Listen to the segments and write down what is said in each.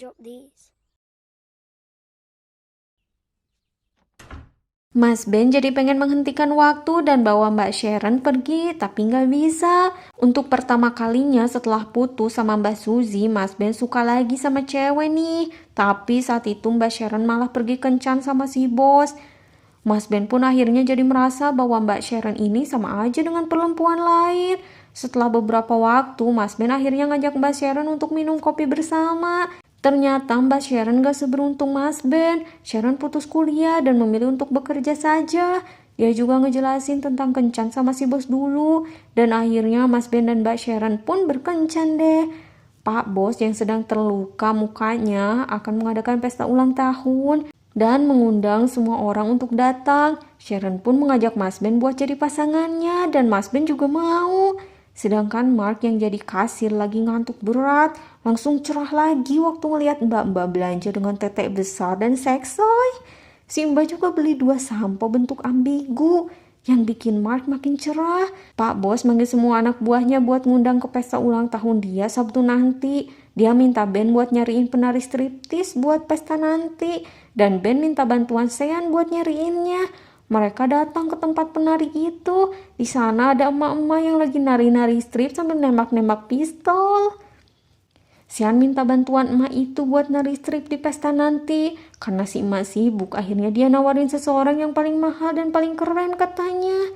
drop these. Mas Ben jadi pengen menghentikan waktu dan bawa Mbak Sharon pergi, tapi nggak bisa. Untuk pertama kalinya setelah putus sama Mbak Suzy, Mas Ben suka lagi sama cewek nih. Tapi saat itu Mbak Sharon malah pergi kencan sama si bos. Mas Ben pun akhirnya jadi merasa bahwa Mbak Sharon ini sama aja dengan perempuan lain. Setelah beberapa waktu, Mas Ben akhirnya ngajak Mbak Sharon untuk minum kopi bersama. Ternyata Mbak Sharon gak seberuntung Mas Ben. Sharon putus kuliah dan memilih untuk bekerja saja. Dia juga ngejelasin tentang kencan sama si bos dulu. Dan akhirnya Mas Ben dan Mbak Sharon pun berkencan deh. Pak bos yang sedang terluka mukanya akan mengadakan pesta ulang tahun dan mengundang semua orang untuk datang. Sharon pun mengajak Mas Ben buat jadi pasangannya dan Mas Ben juga mau. Sedangkan Mark yang jadi kasir lagi ngantuk berat, langsung cerah lagi waktu ngeliat mbak-mbak belanja dengan tetek besar dan seksoy. Si mbak juga beli 2 sampo bentuk ambigu yang bikin Mark makin cerah. Pak bos manggil semua anak buahnya buat ngundang ke pesta ulang tahun dia Sabtu nanti. Dia minta Ben buat nyariin penari striptis buat pesta nanti. Dan Ben minta bantuan Sean buat nyariinnya. Mereka datang ke tempat penari itu. Di sana ada emak-emak yang lagi nari-nari strip sambil nembak-nembak pistol. Sean minta bantuan emak itu buat nari strip di pesta nanti. Karena si emak sibuk, akhirnya dia nawarin seseorang yang paling mahal dan paling keren katanya.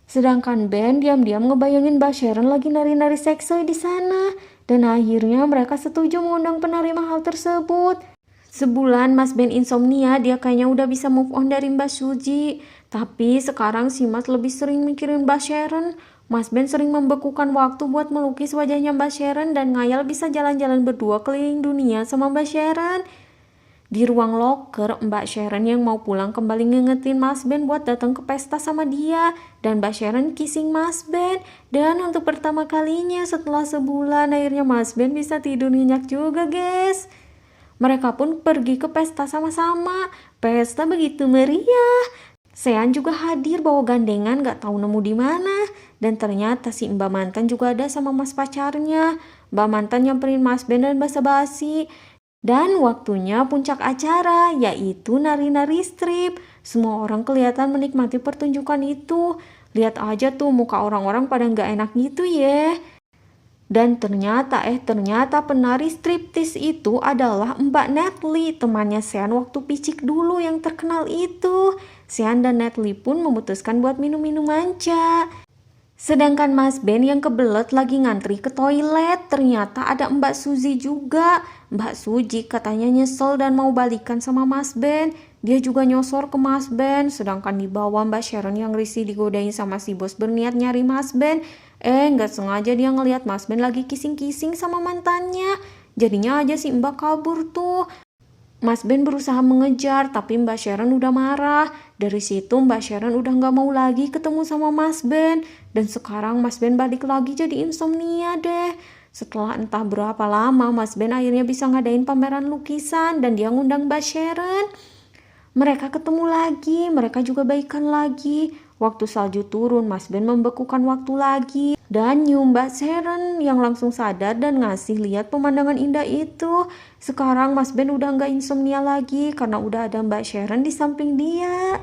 Sedangkan Ben diam-diam ngebayangin Mbak Sharon lagi nari-nari seksoy di sana. Dan akhirnya mereka setuju mengundang penari mahal tersebut. Sebulan Mas Ben insomnia, dia kayaknya udah bisa move on dari Mbak Suzy. Tapi sekarang si Mas lebih sering mikirin Mbak Sharon. Mas Ben sering membekukan waktu buat melukis wajahnya Mbak Sharon dan ngayal bisa jalan-jalan berdua keliling dunia sama Mbak Sharon. Di ruang loker, Mbak Sharon yang mau pulang kembali ngingetin Mas Ben buat datang ke pesta sama dia. Dan Mbak Sharon kissing Mas Ben. Dan untuk pertama kalinya setelah sebulan, akhirnya Mas Ben bisa tidur nyenyak juga guys. Mereka pun pergi ke pesta sama-sama. Pesta begitu meriah. Sean juga hadir bawa gandengan gak tahu nemu di mana. Dan ternyata si Mbak Mantan juga ada sama mas pacarnya. Mbak Mantan nyamperin Mas Ben dan basa-basi. Dan waktunya puncak acara, yaitu nari-nari strip. Semua orang kelihatan menikmati pertunjukan itu. Lihat aja tuh muka orang-orang pada gak enak gitu ya. Dan ternyata penari striptis itu adalah Mbak Natalie, temannya Sean waktu picik dulu yang terkenal itu. Sean dan Natalie pun memutuskan buat minum-minum manca. Sedangkan Mas Ben yang kebelet lagi ngantri ke toilet, ternyata ada Mbak Suzy juga. Mbak Suzy katanya nyesel dan mau balikan sama Mas Ben. Dia juga nyosor ke Mas Ben, sedangkan di bawah Mbak Sharon yang risih digodain sama si bos berniat nyari Mas Ben. Nggak sengaja dia ngelihat Mas Ben lagi kissing-kissing sama mantannya. Jadinya aja si Mbak kabur tuh. Mas Ben berusaha mengejar, tapi Mbak Sharon udah marah. Dari situ Mbak Sharon udah gak mau lagi ketemu sama Mas Ben. Dan sekarang Mas Ben balik lagi jadi insomnia deh. Setelah entah berapa lama, Mas Ben akhirnya bisa ngadain pameran lukisan dan dia ngundang Mbak Sharon. Mereka ketemu lagi, mereka juga baikan lagi. Waktu salju turun, Mas Ben membekukan waktu lagi. Dan nyium Mbak Sharon yang langsung sadar dan ngasih lihat pemandangan indah itu. Sekarang Mas Ben udah gak insomnia lagi karena udah ada Mbak Sharon di samping dia.